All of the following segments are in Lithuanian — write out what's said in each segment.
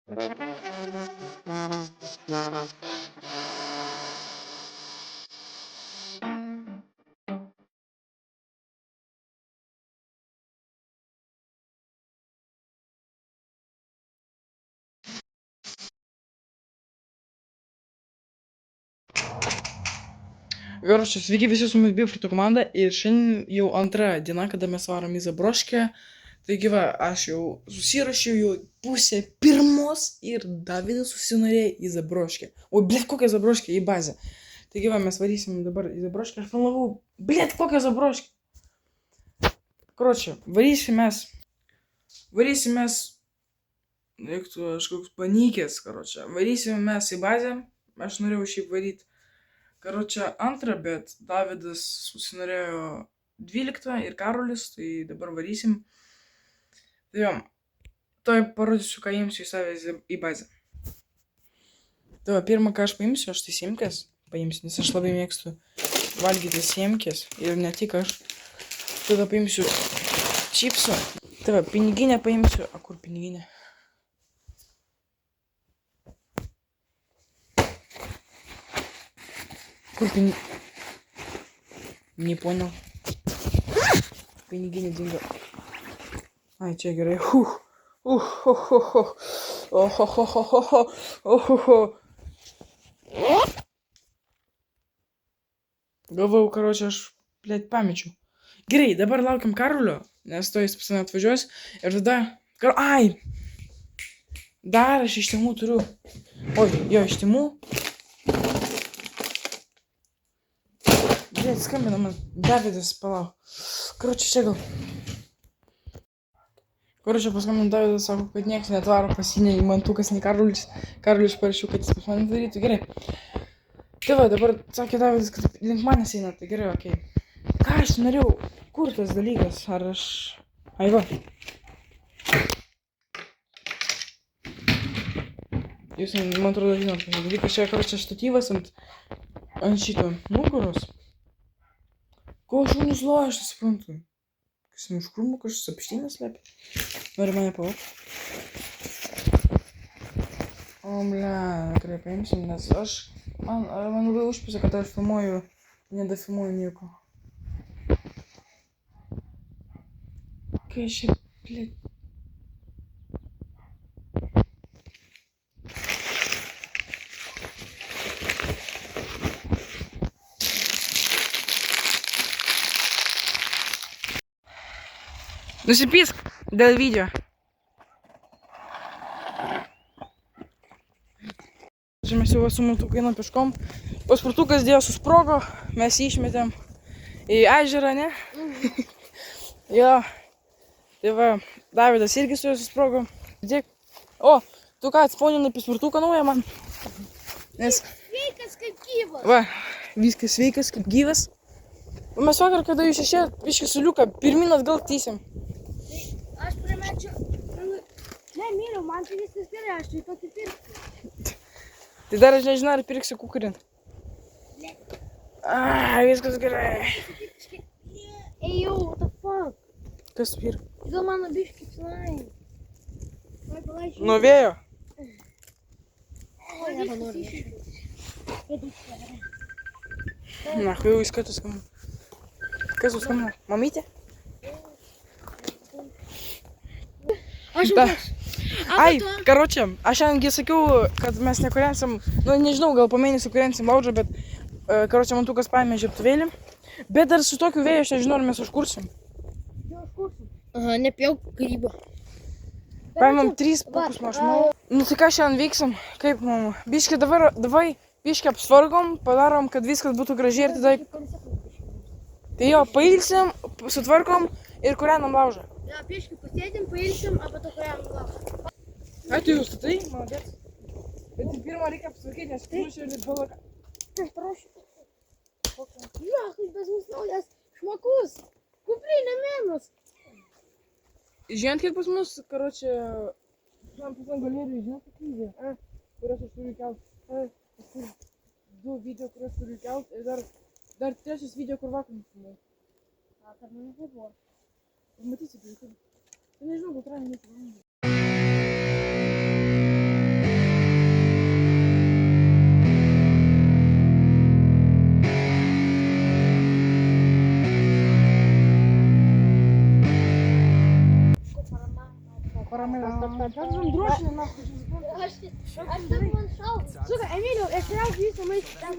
Короче, sveiki visi su mumis Bifrito komanda ir šiandien jau antra diena, kada mes varom į Zabroškę. Taigi va, aš jau susirašiau jau pusę pirmos ir Davidas susinorėjo į Zabroškę. O, blėt, kokią Zabroškę, į bazę. Taigi va, mes varysim dabar į Zabroškę. Aš planavau, blėt, kokią Zabroškę. Короче, varysim mes, reiktų aš koks panykęs, короче. Varysim mes į bazę, aš norėjau šiaip varyti. Короче, antrą, bet Davidas susinorėjo 12 ir Karolis, tai dabar varysim. Tai jo, toj parodysiu, ką imsiu į save į bazę. Tai va, pirmą, ką aš paimsiu, aš tai siemkes paimsiu, nes aš labai mėgstu valgyti siemkes ir ne tik aš. Tada paimsiu čipsų. Tai va, piniginę paimsiu. A kur piniginė? Kur piniginė? Не понял. Пинигиня деньга. Ай, čia gerai. Galvojau, короче, aš, blėt, pamečiau. Gerai, dabar laukiam Karolio, nes to jis pas mane atvažiuos. Ir tada... Ai! Dar aš iš Temu turiu. Oi, jo, iš Temu. Блядь, skambina man. Davidas, palauk. Короче, čia gal. Короче, paskambino Davidas, sako, kad nieks netvaro pas jį, nei Mantukas, nei Karolis. Karolis parašiau, kad jis pas mane darytų. Gerai. Tai va, dabar sakė Davidas, kad link manęs eina. Tai gerai, okei. Ką aš norėjau? Kur tas dalykas? Ar aš... Ai va. Jūs, man atrodo, žinot, tas dalykas čia, короче, štatyvas ant šito nugaros. Ko šunus loja, aš nesuprantu. Kas jam už krūmų, kažkas apštynės slepia. Nori mane pavot? O, bля, tikrai paimsim, nes aš... Man labai užpisa, kad aš filmuoju, nedafilmuoju nieko. Kai aš čia, blėt... Nusipisk dėl video. Čia mes jau su Mantuku einam peškom. Paspirtukas dėjo susprogo, mes jį išmetėm į ežerą, ne? Jo. Tai va, Davidas irgi su juo susprogo. Dėk. O, tu ką, atspaunini paspirtuką naują man? Nes... Sveikas kaip gyvas. Va, viskas sveikas kaip gyvas. Mes vakar, kada jūs išėjot, biškį suliuką, pirmin atgal tysėm. Aš primečiu... Ne, myliu, man tai viskas gerai, aš tai tokį pirksiu. Tai dar aš nežinau, ar pirksiu kukurint. Ne. Viskas gerai. Ey, yo, what the fuck? Kas tu pirk? Gal mano biškį slime. Nuo vėjo? O, nebenoriu. Na, jau iš karto skambina. Kas jūs skambina? Mamytė? Aš jau Da. aš. Ai, karočią, aš šiandien sakiau, kad mes nekuriensim, nu nežinau, gal po mėnesį kuriensim laužą, bet karočią Mantukas paėmė žiebtuvėlį. Bet dar su tokiu vėju aš nežinau, ar mes užkursim. Aha, nepjauk grybą. Paėmėm 3 pukus maršmalų. Nu tai ką šiandien veiksim? Kaip, mama? Biškį dabar, davai, biškį apsvargom, padarom, kad viskas būtų gražiai ir tada... Tai jo, pailsim, sutvarkom ir kūrenam laužą. Ja, biškį pasėdim, pailsim, o po to kuriam laužą. Ai, tu jau statai? Молодец. Bet tai pirmą reikia apsvarkyti, nes kliūčiau ir balaka. Prašau. Ja, kaip pas mus naujas šmakus. Kuprinė mėnos. Žinot, kiek pas mus, karočią, man pas man galerijai, žinot, kaip video, kurias aš turiu kelt. Paskui 2 video, kurias turiu kelt ir dar 3 video, kur vakar nufilmavau. Kad man nebuvo. Matysi, tai nežinau, gal trajame neįsivaizduoju. Там дрожжи нахуй. Аж так вон шел. Сука, Эмилио, я сразу вижу, мы там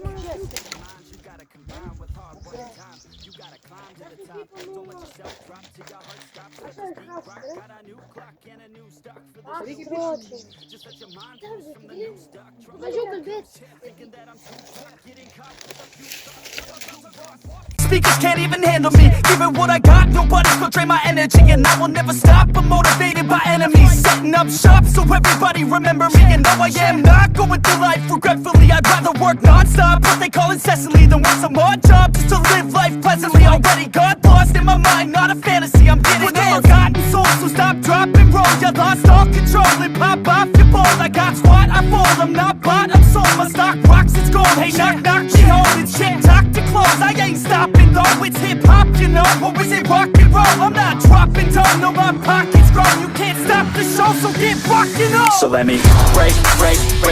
Speakers can't even handle me. Giving what I got, nobody's gonna drain my energy. And I will never stop, I'm motivated by enemies. Setting up shop so everybody remember me. And no, I am not going through life regretfully. I'd rather work non-stop, what they call incessantly, than work some odd job just to live life pleasantly. Already got lost in my mind, not a fantasy, I'm getting forgotten souls, so stop, drop, and roll. You lost all control and pop off your ball. I got squat, I fold, I'm not bought, I'm sold. My stock rocks, it's gold. Hey, knock, knock, she home, it's shit, talk to close. I ain't stopping though, it's hip-hop, you know. Or is it rock and roll? I'm not dropping down, no, my pocket's grown. You can't stop the show, so get rockin' on. So let me break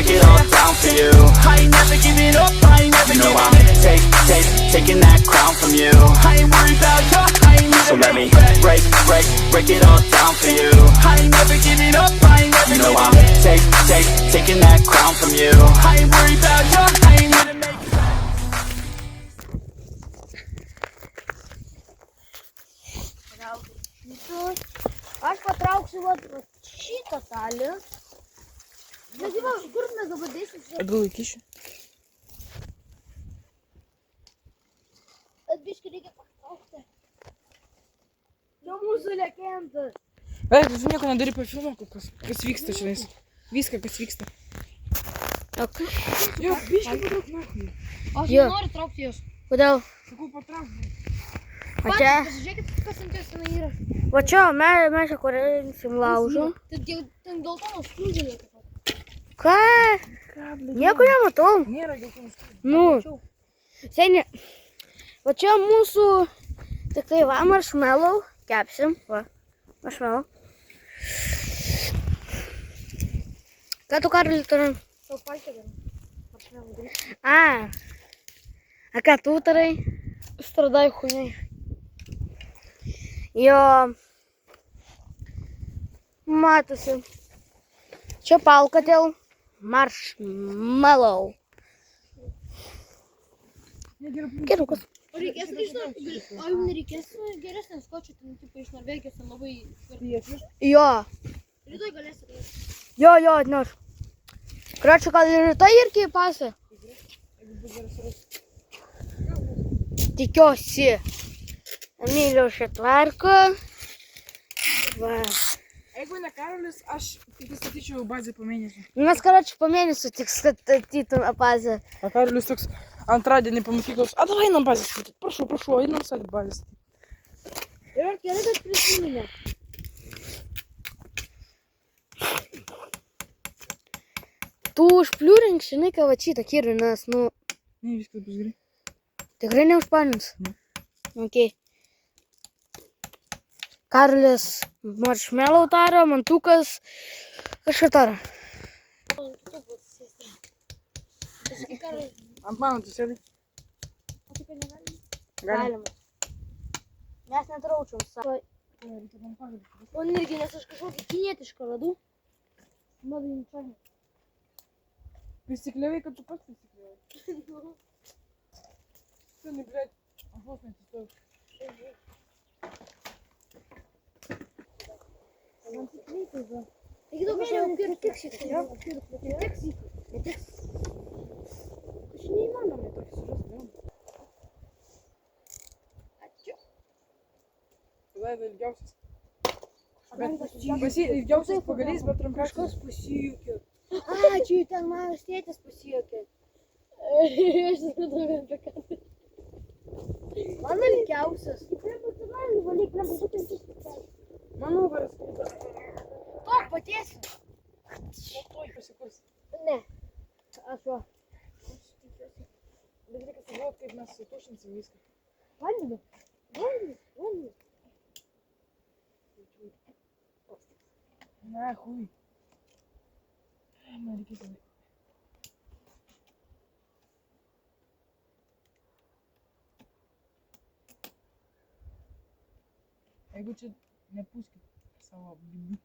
it all down for you. I ain't never giving up, I ain't never giving up. Taking that crown from you. I ain't worried about you, I ain't never. So let me break it all down for you. I ain't never giving up, I ain't never giving up. Taking that crown from you. I ain't worried about you, I ain't never make it. Aš patrauksiu vat šitą talį. Bet jau, kur mes dabar dėsim? Atgal įkišiu. Biškai reikia patraukti. Jau mūsų legendas. Beveik, tu nieko nedari, pafilmuok, kas vyksta čia. Viską, kas vyksta. Jo, biškai patrauk nahui. Aš nenoriu traukti jos. Kodėl? Sakau, patrauk. O čia? Pasižiūrėkit, kas ant jos ten yra. O čia mes čia kuriansim laužų. Ten dėl to skūdžėlė. Ką? Nieko nematau. Nėra geltonos skūdžėlės. Nu, seniai. O čia mūsų tik tai va, marshmallow. Kepsim. Va, marshmallow. Ką tu, Karoli, turi? Sau palkė darai. Marshmallow darai. A ką tu tarai? Stradai хуйней. Jo. Matosi. Čia palka dėl marshmallow. Gerukas. O reikės, o jums nereikės geresnės skočių, ten tipo iš Norvegijos, ten labai svarbi. Jo. Rytoj galėsi. Jo, atneš. Kračiu, gal ir rytoj irgi pasė. Tikiuosi. Emilio šitvarko. Va. Jeigu ne Karolis, aš pristatyčiau bazę po mėnesį. Mes, karoči, po mėnesio tik statytume bazę. A Karolis toks antradienį po mokyklos. A, davai einam bazę statyti. Prašau, einam statyti bazę statyti. Ir gerai, bet prisiminė. Tu užpliūrink, žinai, ką va šitą kirvį, nes, nu... Ne, viskas bus gerai. Tikrai neužpanins? Ne. Ok. Karolis marshmallow taro, Mantukas kažką taro. Ant mano tu sėdai? Galima. Mes netraučiam savo. O irgi, nes aš kažkokį kinietišką radau. Madai čia. Prisikliavai, kad tu pats prisikliavai. Tu, ne, blėt, aš vos neatsistoju. Man tik reikia, va. Taigi daug kažkaip pirtiks šitai. Pirtiks. Aš neįmanomai tokį surasti. Ačiū. Tada ilgiausias. Ilgiausias pagalys, bet trumpiausias. Kažkas pasijukė. Ačiū, ten mano tėtis pasijukė. Aš supratau, apie ką. Mano ilgiausias. Manau, varas. Tok, patiesi. Tuoj pasikurs. Ne. Aš va. Bet reikia sugalvoti, kaip mes sutušinsim viską. Vandeniu. Ne, hui. Man reikia tada. Jeigu čia nepūskit savo bibių.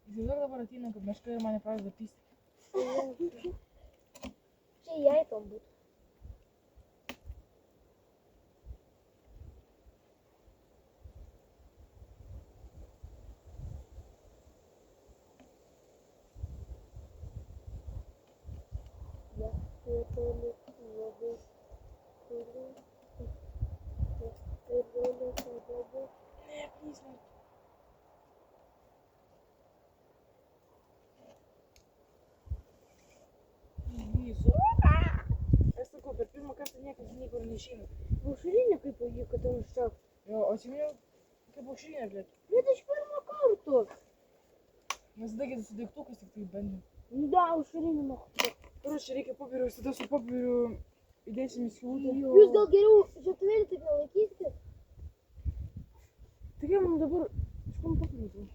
Įsivaizduok dabar ateina, kad meška ir mane pradeda pysti. Čia jai tam būtų. Ne, please, ne. Aš sakau, per pirmą kartą niekas niekur neišeina. Aušrinė kaip pavyko ten užšok. Jo, o atsiminiau, kaip aušrinė, blėt. Bet iš pirmo karto. Mes tada su daiktukais tik tai bandėm. Nu da, aušrinė mokytė. Karoči, reikia popieriaus, tada su popieriu įdėsim į skylutę. Jūs gal geriau žiūrėtuvėlį taip nelaikysite? Tai kaip man dabar iš kam popierių?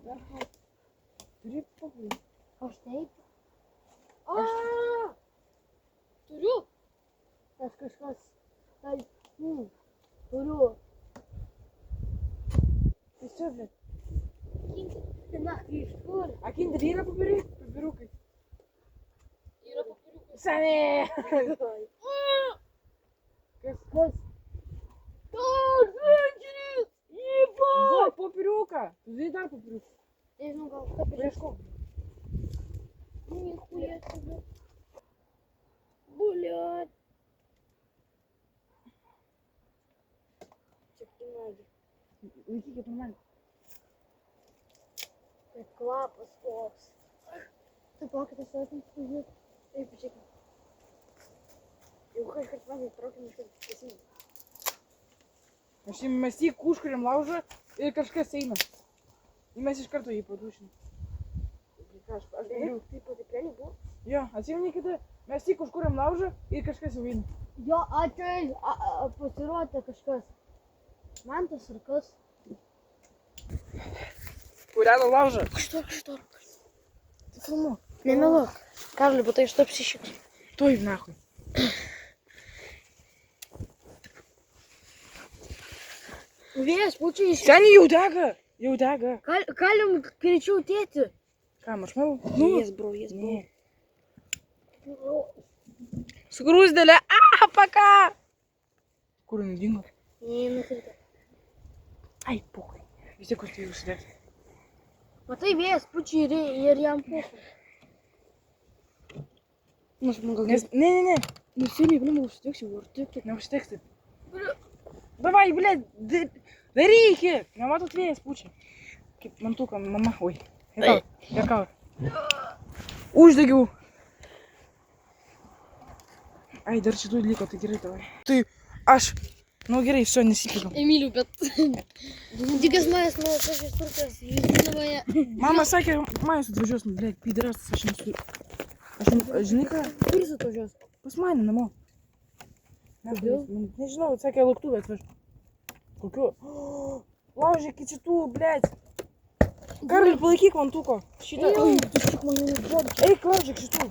Dar ką? Turi popierių? Aš taip. Aaa! Turiu. Aš kažkas. Turiu. Tai čia, blėt. Na, iš kur? A kinder yra popieriai? Popieriukai. Yra papiriukai. Senė! Kas? Žvaigždės! Ypa! Duok popieriuką! Tu žinai dar popieriuką. Nežinau, gal ką Ieškok. Нихуя себе. Блядь. Чекай ноги. Laikykit normaliai. Tai kvapas koks. Tai pokytis atim sužiūrėt. Taip, pačiakai. Jeigu kažkas man įtraukia, kažkas pasimė. Aš mes jį užkuriam laužą ir kažkas eina. Ir mes iš karto jį padušim. Aš galiu. Tai patikrėlį buvo? Jo, atsimeni kada mes jį užkuriam laužą ir kažkas jau eina. Jo, ateis, pasirodė kažkas. Man tas ar kas? Kūreno laužą. Что? Tai filmu. Nemeluok. Karli, bet tai iš to psichikos. Tuoj, nahui. Vėjas pučia iš... Seniai jau dega. Jau dega. Kalim greičiau tėti. Ką, maršmalų? Jes, bro. Ne. Skrūsdelė. Paka. Kur jinai dingo? Ne, nukrito. Ai, pukai. Vis tiek kur tai užsidėti. Matai, vėjas pučia ir jam pukai. Nes man gal... Ne. Neseniai, blima, užsidėksiu, ar tik. Neužteks taip. Davai, blėt, darykit. Nematot vėjas pučia. Kaip mantuką, mama. Oi. Jekau. Uždegiau. Ai, dar šitų liko, tai gerai tavai. Tai aš. Nu gerai, viso nesipykam. Emiliu, bet... Dikas manęs nuo tokios turkės vizinoje. Mama sakė, manęs atvažiuos, blėt, piderastas, aš nesu. Aš, žinai ką? Kur jis atvažiuos? Pas mane namo. Kodėl? Nežinau, sakė, lauktuvę atvež. Kokiu? Laužykit šitų, blėt. Karli, palaikyk vantuko. Šitą. Ej, tu šik mane nebėdė. Eik, laužyk šitų.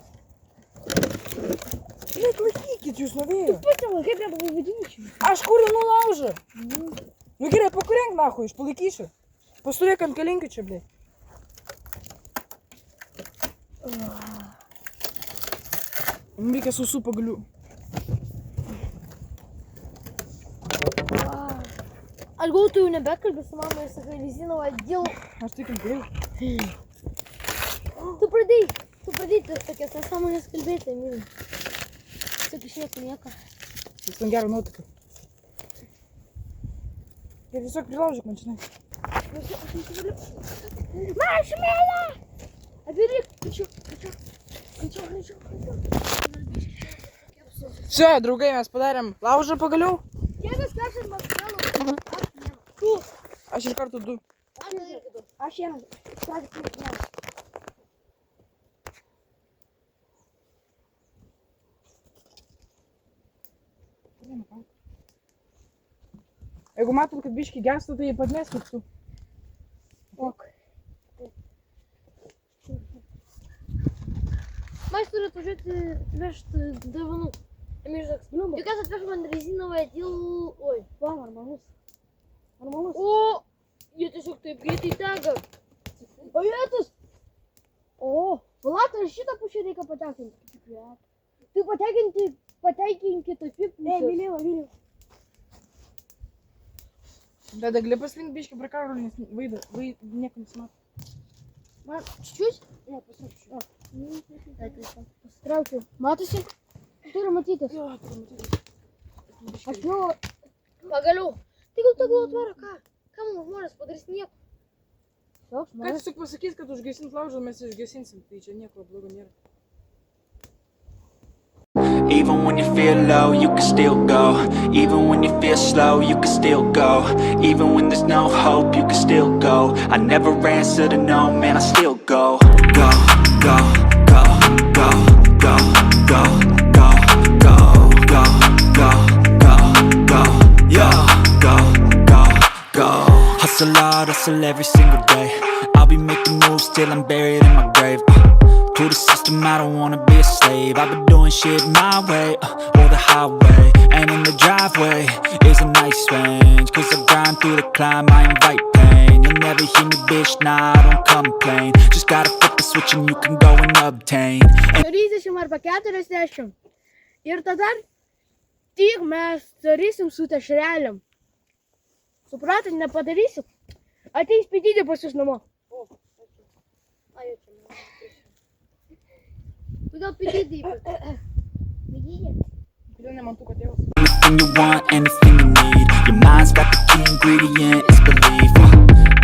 Blėt, laikykit jūs nuo vėjo. Patėla, kaip ją pavadinčiau? Aš kurinu laužą. Nu gerai, pakurenk nahui, aš palaikysiu. Pastovėk ant kalinkių čia, blėt. Man reikia sausų pagalių. Aš gal tu jau nebekalbė su mama ir sakai, Lizinova, dėl... Aš tai kalbėjau. Tu pradėjai tokias nesąmonės kalbėti, Emiliu. Sakai, nieko. Jis ten gerą nuotaiką. Ir tiesiog prilaužyk man, žinai. Maršmelė! Abirik, greičiau. Čia, draugai, mes padarėm laužą pagaliau. Kėdas peršas maršmelų. Tu. Aš iš karto du. Aš vienas. Jeigu matot, kad biškį gęsta, tai padmeskit tu. Ok. Mas turi atvažiuoti vežti dovanų. Jokas atveš man rezinovą dėl... Oi, va, normalus. O, Jie tiesiog taip greitai dega. O jėtus. O, palatai, ir šitą pusę reikia patenkinti. Tai patenkinkit taip pusę. Vėliau. Tada gali paslink biškį prie karo, nes niekam nesimato. Man, čiūs? Ne, pasitrauksiu. Pasitraukiu. Matosi? Turi matytis. Jo, turi matytis. Aš jau... Pagaliau. Tai gal tegul atvaro, ką? Ką mums žmonės padarys nieko? Toks, Ką tiesiog pasakys, kad užgesint laužą, mes išgesinsim. Tai čia nieko blogo nėra. Even when you feel low, you can still go. Even when you feel slow, you can still go. Even when there's no hope, you can still go. I never answer to no, man, I still go. Go, go, go, go, go, go, go, go, go, go, go, go, yo, go, go, go. Hustle hard, hustle every single day. I'll be making moves till I'm buried in my grave. To the system, I don't wanna be a slave. I've been doing shit my way, or the highway. And in the driveway is a nice range. Cause I grind through the climb, I invite pain. You'll never hear me, bitch, nah, I don't complain. Just gotta flip the switch and you can go and obtain. 30 arba 40. Ir tada tik mes darysim su tešreliam. Supratot, nepadarysim? Ateis pityti pas jūs namo. Kodėl pityti? Kodėl ne man tų katėvas? Anything you want, anything you need. Your mind's got the key ingredient, it's belief.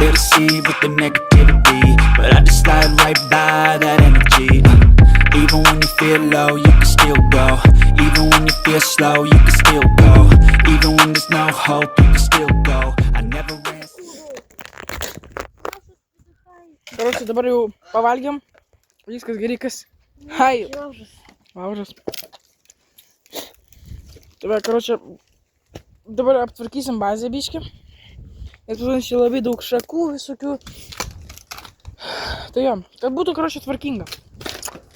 They'll deceive with the negativity, but I just slide right by that energy. Even when you feel low, you can still go. Even when you feel slow, you can still go. Even when there's no hope, you can still go. I never answer. Короче, dabar jau pavalgėm. Viskas gerai, kas. Hai. Laužas. Dabar aptvarkysim bazę biškį. Nes pas čia labai daug šakų visokių. Tai jo, kad būtų, tvarkinga.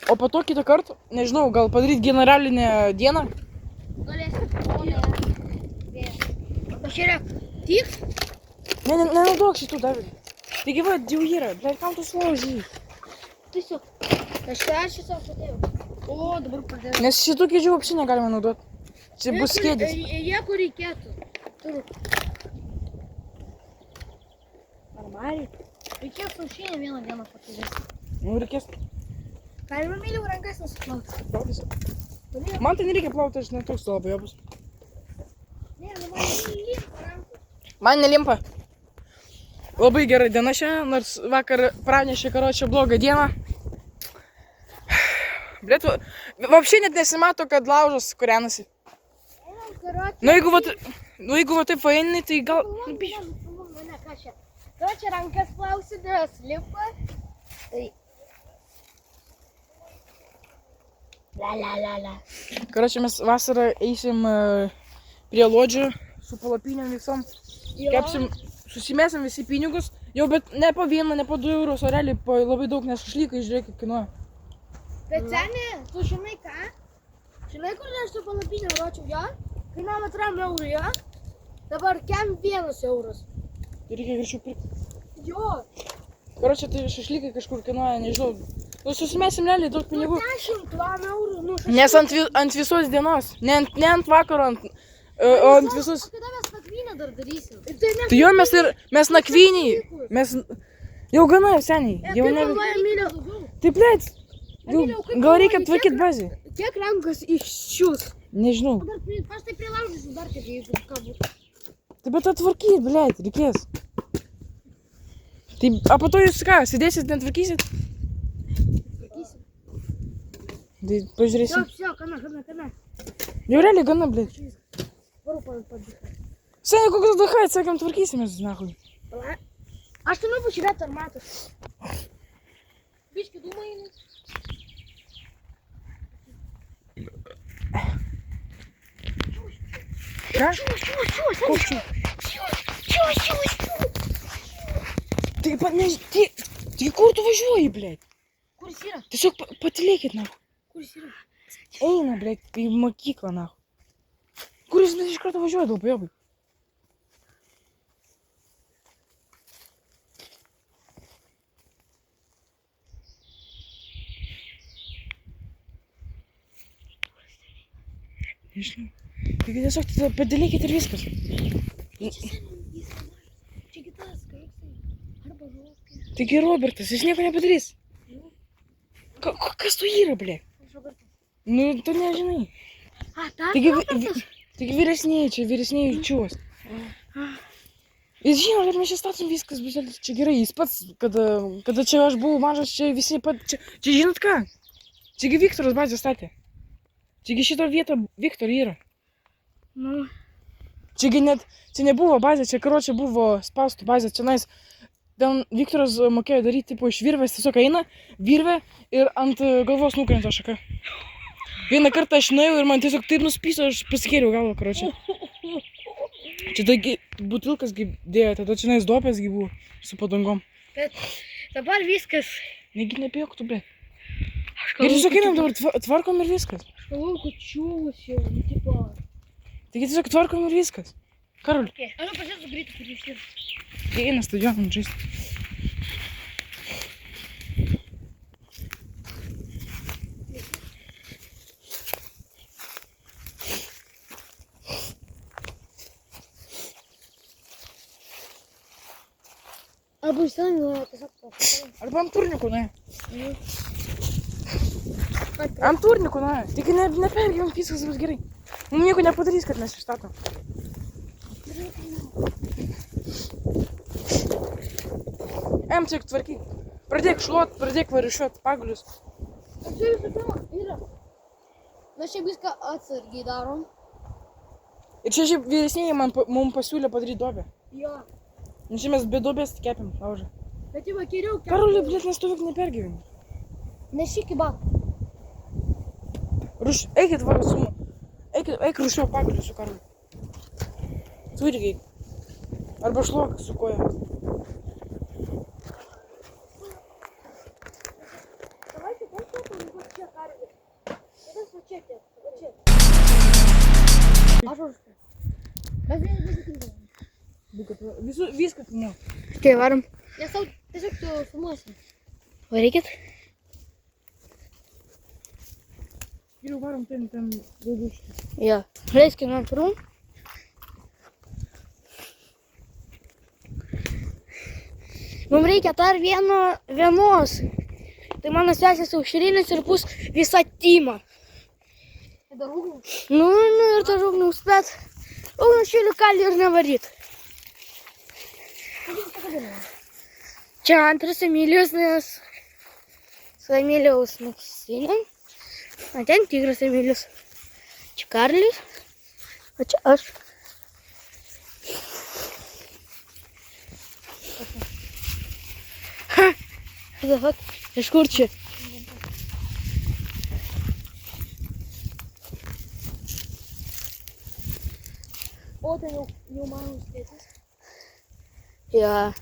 O po to kitą kartą, nežinau, gal padaryti generalinę dieną. Galėsim. Pažiūrėk, tik? Nenaudok šitų dar. Taigi va, jau yra, blėt, kam tu sulaužy? Tiesiog. Aš savo padėjau. O, dabar pradėjau. Nes šitų kėdžių apsi negalima naudoti. Čia bus kėdės. Jeigu reikėtų. Turiu. Normaliai. Reikės saušinę vieną dieną pakėdėti. Nu, reikės. Galima myliau rankas nusiplauti. Plautis. Man tai nereikia plauti, aš netoks labai obus. Ne, man nelimpa rankų. Man nelimpa. Labai gera diena šiandien, nors vakar pranešė, karočią blogą dieną. Blėt, vapšiai net nesimato, kad laužas kūrenasi. Nu, jeigu va taip vaini, tai gal... Karočią rankas plausi, nes lipa. Tai... La. Karočią mes vasarą eisim prie lodžių su palapinėm visom. Kepsim, susimėsim visi pinigus. Jau, bet ne po 1, ne po 2 eurus, o realiai po labai daug, nes šašlykai, žiūrėk, kaip kainuoja. Bet seni, tu žinai ką? Žinai, kur aš su palapinėm ročiau, jo? Kainavo 3 eurų, jo? Dabar kem 1 euras. Tai reikia greičiau pirkti. Jo. Karočią, tai šašlykai kažkur kainuoja, nežinau. Nu, susimėsim realiai daug pinigų. 10 eurų, nu šašlykai. Nes ant visos dienos. Ne ant vakaro, o ant visos... O kada mes nakvynę dar darysim? Tai jo, mes nakvyniai. Mes... Jau gana, seniai. Jau ne... Tai blėt. Gal reikia tvarkyti bazį? Kiek rankas iššius? Nežinau. Aš tai prilaužysiu dar kiek, jeigu ką būtų. Tai bet atvarkyt, blėt, reikės. Tai, a po to jūs ką, sėdėsit, netvarkysit? Tvarkysim. Tai pažiūrėsim. Все, kana. Jau realiai gana, blėt. Varu padėti. Seniai, kokios dahait, sakėm, tvarkysimės, nahui. Aš tu pažiūrėt, ar matos. Biški dūmai. Ką? Koks čia? Tai kur tu važiuoji, blėt? Kur jis yra? Tiesiog patylėkit, nahui. Kur jis yra? Eina, blėt, į mokyklą, nahui. Kur jūs iš karto važiuoja, dalbajobai? Nežinau. Taigi tiesiog tada padalykit ir viskas. Čia kitas, kažkoksai. Arba žodžiai. Taigi Robertas, jis nieko nepadarys. Kas tu yra, ble? Nu, tu nežinai. A, tas Taigi, Robertas? taigi vyresnėji čiūvas. Jis žino, kad mes čia statom viskas, bus čia gerai. Jis pats, kada čia aš buvau mažas, čia visi pat... Čia žinot ką? Čiagi Viktoras bazę statė. Čiagi šito vietą Viktor yra. Nu. Čiagi net, čia nebuvo bazė, čia karočią buvo spaustų bazė. Čia nais, ten Viktoras mokėjo daryti, tipo, iš virvės tiesiog eina, virvė ir ant galvos nukrenta šaka. Vieną kartą aš nuėjau ir man tiesiog taip nuspyso, aš pasikėriau galvą, karočią. Čia taigi butilkas dėjo, tada čia nais duopės buvo su padangom. Bet dabar viskas. Negi nepijok tu, ble. Ir tiesiog einam dabar, tvarkom ir viskas. Aš galvoju, kad čiūvas jau, nu, tipo... Taigi tiesiog tvarkom ir viskas. Karol. Aš pažiūrėsiu greitai, kur jūs ir. Eina stadioną žaisti. Arba išsami, tiesiog to. Arba ant turnikų, ne? Ant turnikų, ne? Tik nepergyvent, viskas bus gerai. Mums nieko nepadarys, kad mes išstatom. Tik tvarkyk. Pradėk šluot, pradėk varišiuot pagalius. Čia visų pirma yra. Mes čia viską atsargiai darom. Ir čia šiaip vyresnėji mums pasiūlė padaryti duobę. Jo. Nes čia mes be duobės kepėm laužą. Bet jau geriau kepti. Karoli, blėt, nestovėk nepergyveni. Nešyk į batą. Eikit va, eik rušiuot pagalius su Karoliu. Tu irgi eik. Arba šluok su koja. Aš už tai. Mes visą Viską filmuoju. Tai varom. Nes tau tiesiog tu filmuosi. Varykit. Geriau varom ten daugiau šitą. Jo. Leiskim man pirmų. Mums reikia dar vienos. Tai mano sesės Aušrinės ir bus visa tyma. Dar ugnius? Nu ir dar ugnius, bet ugnius šilių kali ir nevaryt. Čia antras Emilijos, nes su Emilijos nusinėm. O ten tigras Emilijos. Čia Karlis, o čia aš. Ha! Dabar, iš kur čia? O, ten jau mano tėtis. Ja.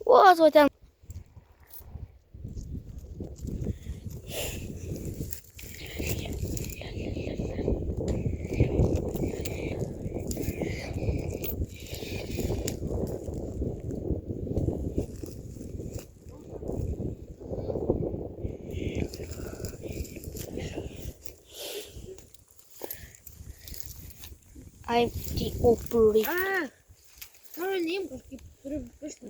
O ten. I'm the operator. Noriu neim kažkaip turiu pirštą.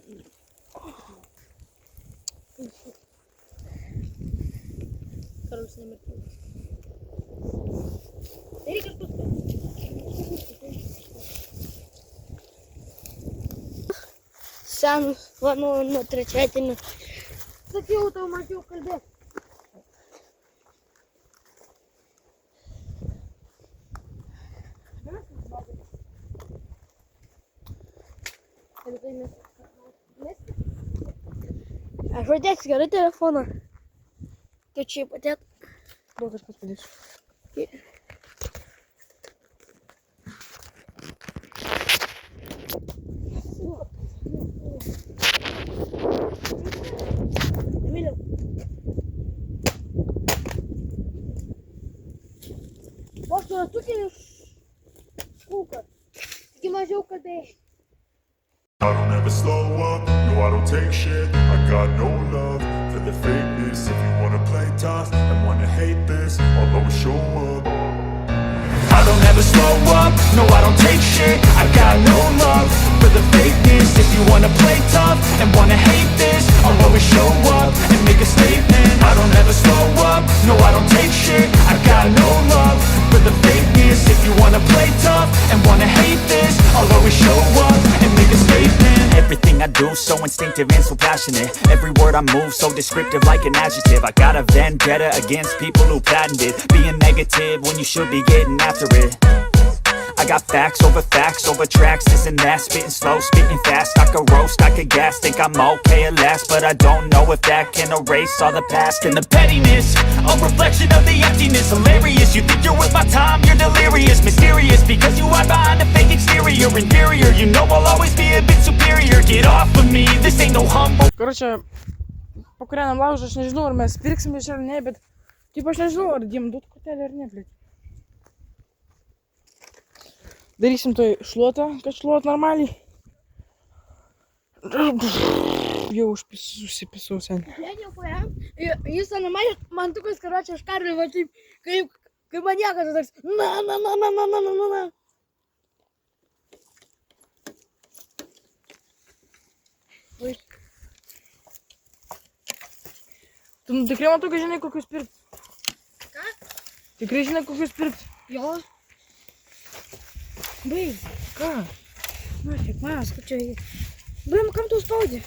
Karolis nemirtis. Tai reikia kažkas. Senus, va, nuo trečiadienio. Sakiau, tau mažiau kalbėti. Aš vadėks gerai telefoną. Tu čia padėt. Duok aš paspėdėsiu. Emilio. Vos tu ratukė iš kūką. Tik mažiau kalbėjai. I don't ever slow up, no I don't take shit. I got no love for the fakeness. If you wanna play tough and wanna hate this, I'll always show up. I ever slow up, no I don't take shit. I got no love for the fakeness. If you wanna play tough and wanna hate this, I'll always show up and make a statement. I don't ever slow up, no I don't take shit. I got no love for the fakeness. If you wanna play tough and wanna hate this, I'll always show up and make a statement. Everything I do so instinctive and so passionate. Every word I move so descriptive like an adjective. I got a vendetta against people who patented being negative when you should be getting after it. I got facts over tracks, this and that. Spitting slow, spitting fast, I could roast, I could gas. Think I'm okay at last, but I don't know if that can erase all the past. And the pettiness, a reflection of the emptiness. Hilarious, you think you're worth my time, you're delirious. Mysterious, because you hide behind a fake exterior. Inferior, you know I'll always be a bit superior. Get off of me, this ain't no humble. Коротше, по курянам laužu aš nežinau, ar mes pirksim iš ar ne, bet taip aš nežinau, ar dėm duot kortelę ar ne, blėt. Darysim toj šluotą, kad šluot normaliai. Jau užsipisau sen. Jis animaliai, man tukas, karočią, aš karliu, va taip, kaip maniekas, toks, na. Tu tikrai man tokia žinai, kokius pirkt? Ką? Tikrai žinai, kokius pirkt? Jo. Baig. Ką? Marek, manas, kaip čia jį. Baim, kam tu spaudi?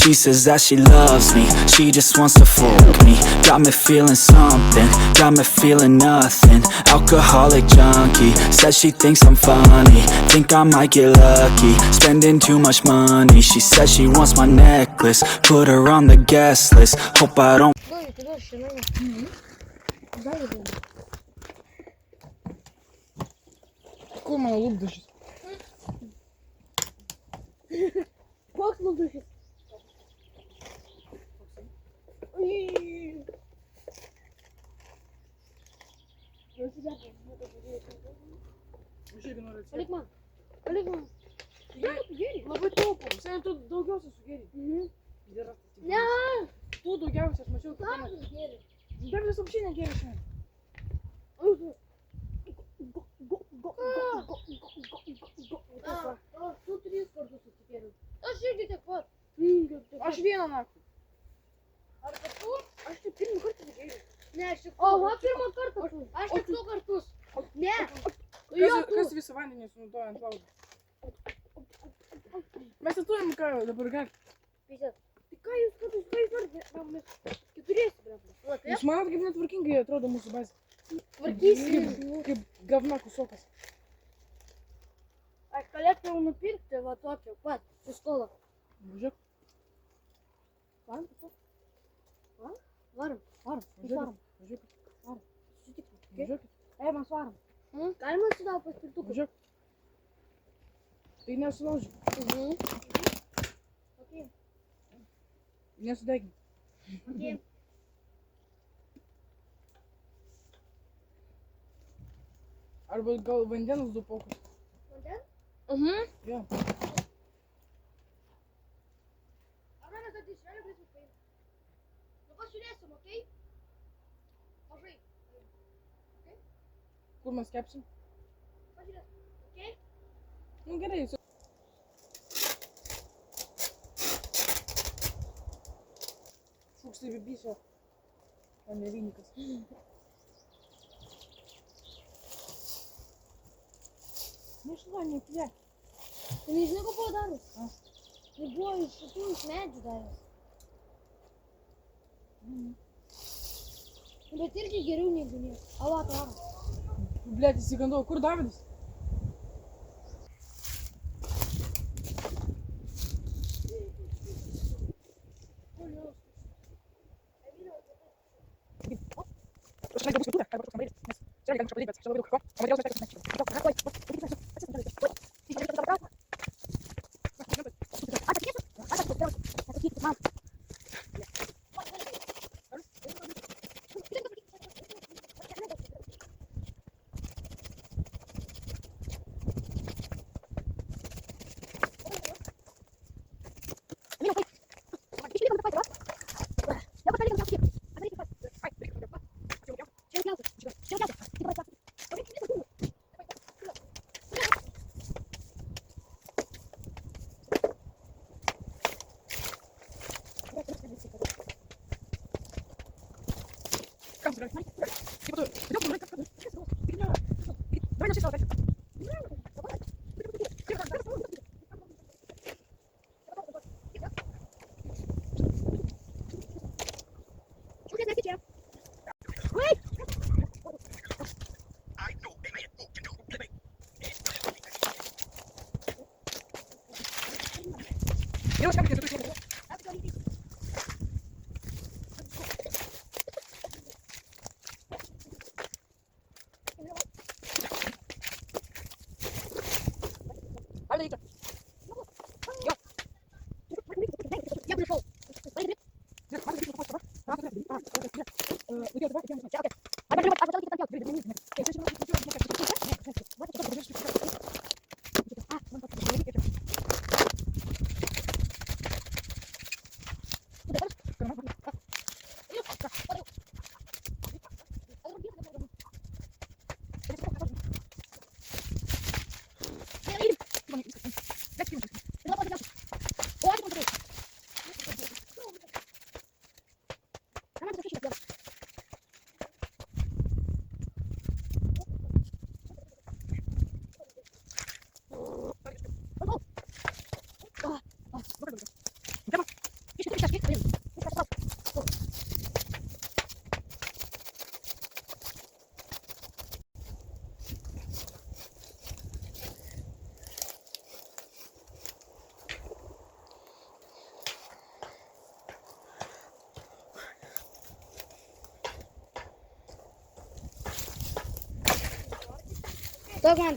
She says that she loves me, she just wants to fuck me. Got me feeling something, got me feeling nothing. Alcoholic junkie, says she thinks I'm funny. Think I might get lucky, spending too much money. She says she wants my necklace, put her on the guest list. Hope I don't. Какой мой лук дышит? Koks lūdušis? Palik man. Labai taupom, sen tu daugiausiai sugėrei. Ne. Tu daugiausiai, aš mačiau, kad Tam gėri. dar vis apšiai negėrei šiandien. Tu 3 kartus atsikėriau. Aš irgi tiek pat. Aš vieną naktį. Ar kad tu? Aš tik pirmą kartą negėriau. Ne, aš tik. O, va, pirmą kartą. Aš tik 2 kartus. Ne. Kas visą vandenį sunaudoja ant laužo? Mes neturim ką dabar gerti. Tai ką jūs kartus, ką jūs norite? Mes 4, brėt. Jūs manot, kaip netvarkingai atrodo mūsų bazė? Tvarkysim. Kaip gavna kusokas. Aš galėčiau nupirkti va tokio pat, su skola. Važiuok. Varom? Varom. Važiuok. Sutikime. Važiuok. Mes varom. Galima sudau paspirtuką? Važiuok. Tai nesulaužyk. Okay. Nesudegink. Okay. Arba gal vandens du pokus. Vandens? Jo. Arona, kad išvėliau greitai paim. Nu pasiūlėsim, okei? Mažai. Okei? Kur mes kepsim? Pažiūrėsim, okei? Nu gerai, jūs. Šūks tai bibiso. O ne vynikas. Nežinau, neklėk. Tu nežinai, ko buvo daręs? Tai buvo iš šitų iš medžių daręs. Bet irgi geriau negu nieko. Ava, taro. Blet, įsigandau. Kur Davidas? Я пришел.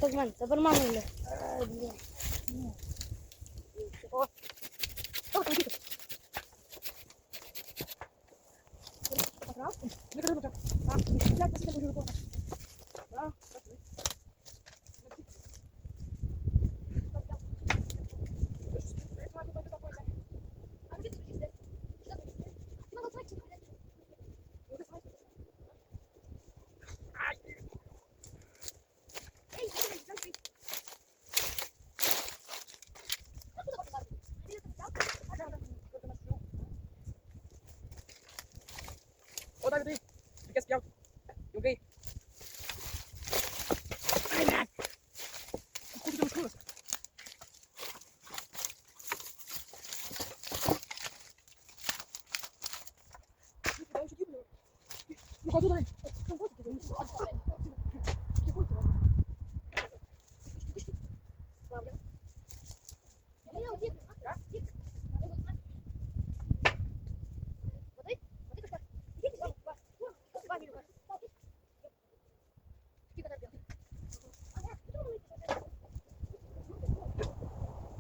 Токман, тепер маму йде. О. О, там діти.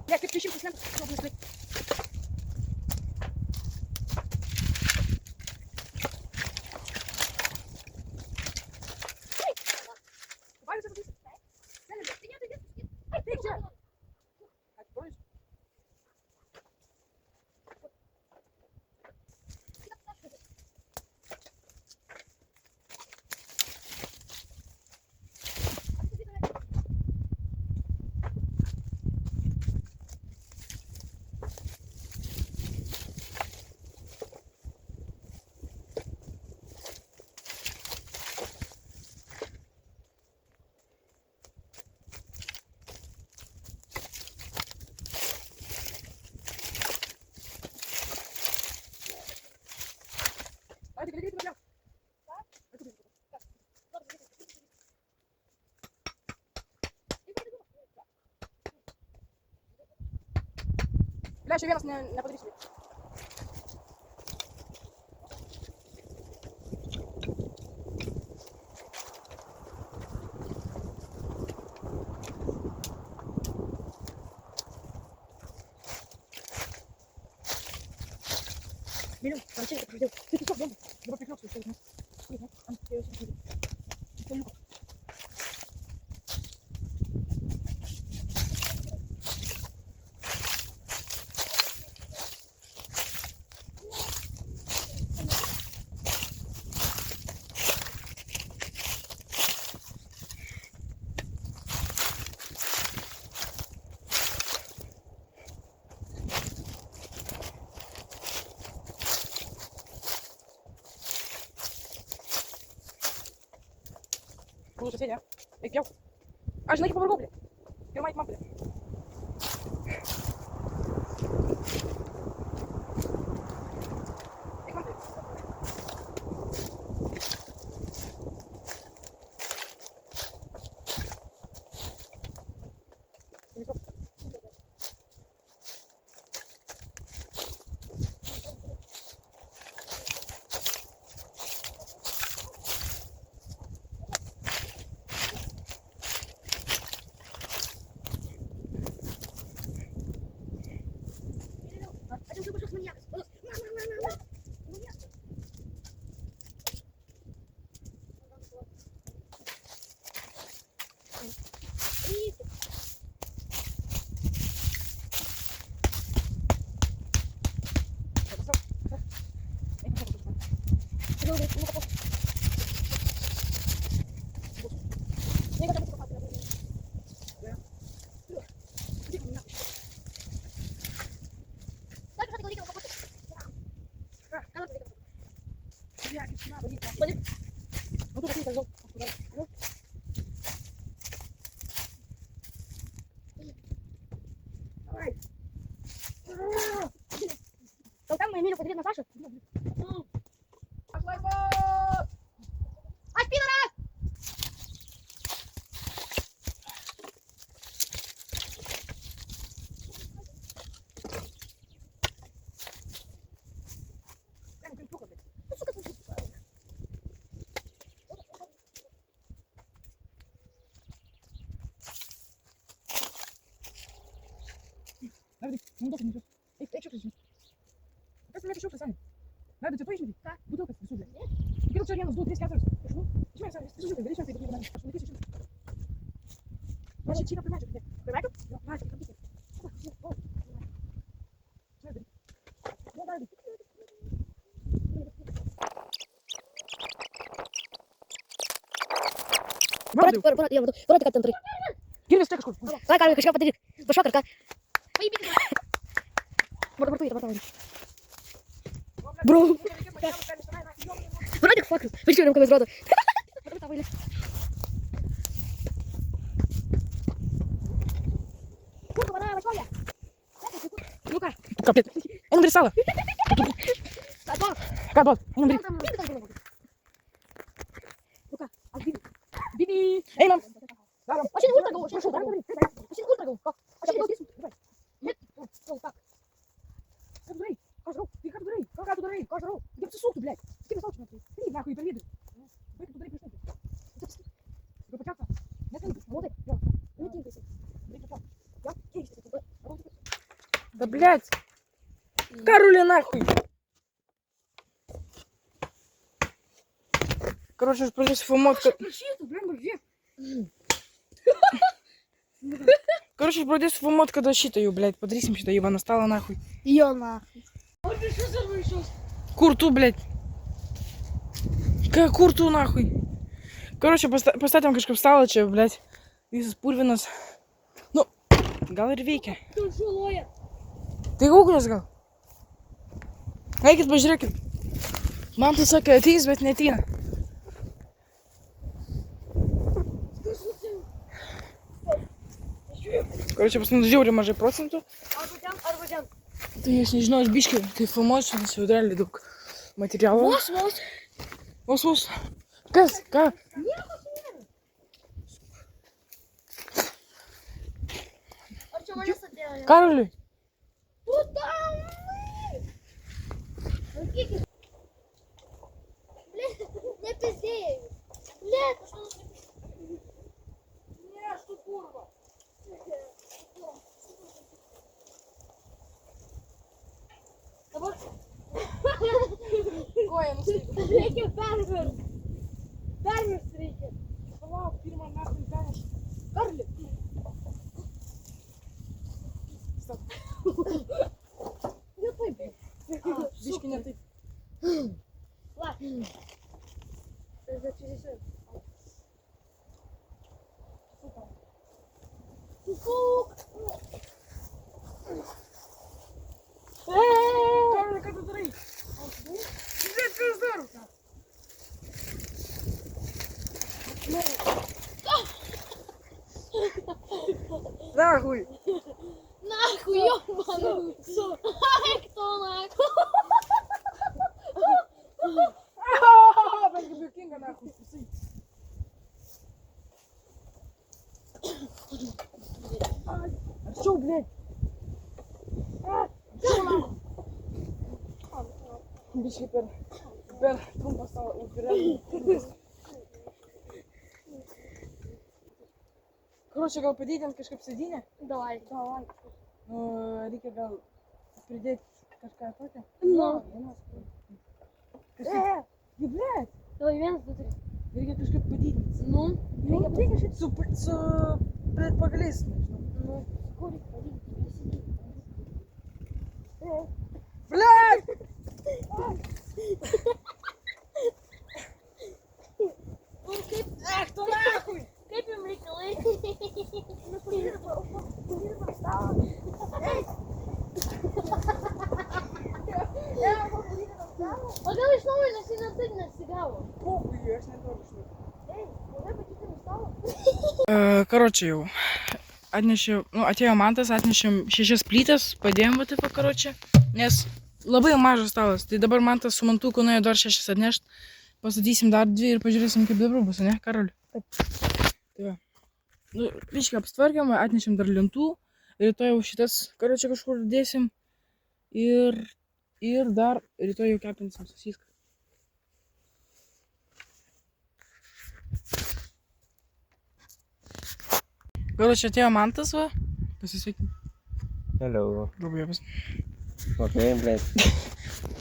Я підключив систему, щоб не слід. Бля, ще він нас не подрісує. Блин, там че это? Ты что, блин? Давай прикрёпся, что это? соседи, а? Эй, пьяв. Аж на помогу, блядь. Пирмать мам, блядь. Эй, мам, блядь. Ну, тут какие-то давай. Там мы Эмилю подвели на Сашу. Ай, пидора! Надо, ну, дофиг не идёт. Эй, что ты здесь? Просто мне пришел, Саня. Надо тебе поешь, да? Бутылка, все, блядь. И короче, я сдул 30 кадров. Почему? Почему я сам? Ты же говоришь, что ты не знаешь. Что ты пишешь? Вообще, чика понимаешь, блядь. Понимаешь? Да, давай, компьютер. Ну, давай. Брат, как там три? Кирилл, что такое? Давай, Карл, кашка подери. Пошел, Карка. Бро. Братик, факт. Почему руками из рота? Ну-ка. Капец. Я нарисовала. Кадбот. Биби. Эй, мам. Очень ультра гол, очень ультра гол. Очень ультра гол. Очень гол. Нет, вот так. Кадурей. Кожру. Ты кадурей. Кадурей. Кожру. Я в сосуд, блядь. Ты на солнце смотри. Ты нахуй приведу. Вы кадурей пришли. Вы початка. Нет, не вот. Не тинкайся. Да, блядь. Каруля нахуй. Короче, против фомотка. Короче, против фомотка досчитаю, блядь. Подрисим сюда, ебана стала нахуй. Ее нахуй. Курту, блядь. Какая курту нахуй? Короче, поставь там кашка встала, че, блядь. Висас пульвинас. Ну, галервейки. Ты гугл сказал? Айкет бажрекет. Мам, ты сака, ты избет не тина. Короче, посмотрю, може проценту. Арбузян. Ты если не знаешь бички, ты фомоешь на сюда друг материал. Вос. Пес, ка. Кароль. Не пиздей. Блядь, что Не, что курва. Коя, ну слышь. Рики Бербер. Бербер стрики. Шла, фирма нахуй тянешь. Карли. Стоп. Не ты, блядь. Бички не ты. Ладно. Это через это. Сука. Кароль, как ты дрей? Блядь, пиздару. нахуй. Нахуй, ёбаный. Ай, кто нахуй? Burger King нахуй, вкусы. А что, блядь? Biškai per trumpą savo užvirėlį. Короче, gal padidint kažkaip sėdynę? Давай. Nu, reikia gal pridėti kažką tokio? Nu. Kažkaip... Blėt! Давай, 1, 2, 3. Reikia kažkaip padidinti. Ну, Reikia kažkaip su pagaliais, nežinau. ну, скорее, пойди, сиди. Блядь! Ах, tu nahui! Kaip jums reikalai? O gal iš naujo, nes jis taip nesigavo. Pokui, aš nenoriu žinoti. Ei, gal patikėm stalo? Короче, jau atnešiau, nu, atėjo Mantas, atnešėm 6 plytas, padėjom va taip, karočią, nes labai mažas stalas, tai dabar Mantas su Mantuku nuėjo dar 6 atnešt, pastatysim dar 2 ir pažiūrėsim, kaip dabar bus, ne, Karoli? Tai va, nu, biškai apstvarkėm, atnešėm dar lentų, rytoj jau šitas, karočią, kažkur dėsim ir dar rytoj jau kepinsim sosiską. Короче, atėjo Mantas, va. Pasisveikim. Hello. Labai Okay, блядь.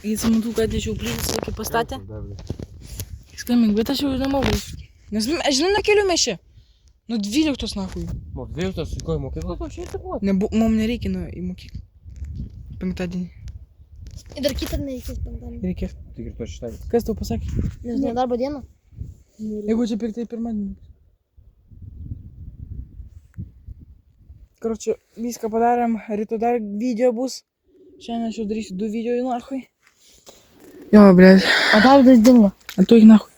Jis Mantuką atnešiau plytas, kaip pastatė. Skambink, bet aš jau nemoku. Nes, žinai, nuo kelių mes čia. Nuo 12 nahui. Mo, 12 į kokią mokyklą? Mum nereikia į mokyklą. Penktadienį. Ir dar kitą nereikės penktadienį. Reikės. Tik ir to šeštadienį. Kas tau pasakė? Nes ne darbo diena. Jeigu čia pirktai pirmadienį. Короче, viską padarėm, rytoj dar video bus. Šiandien aš jau darysiu 2 video į nahui. Jo, blėt. O dardas dingo. Ant to į nahui.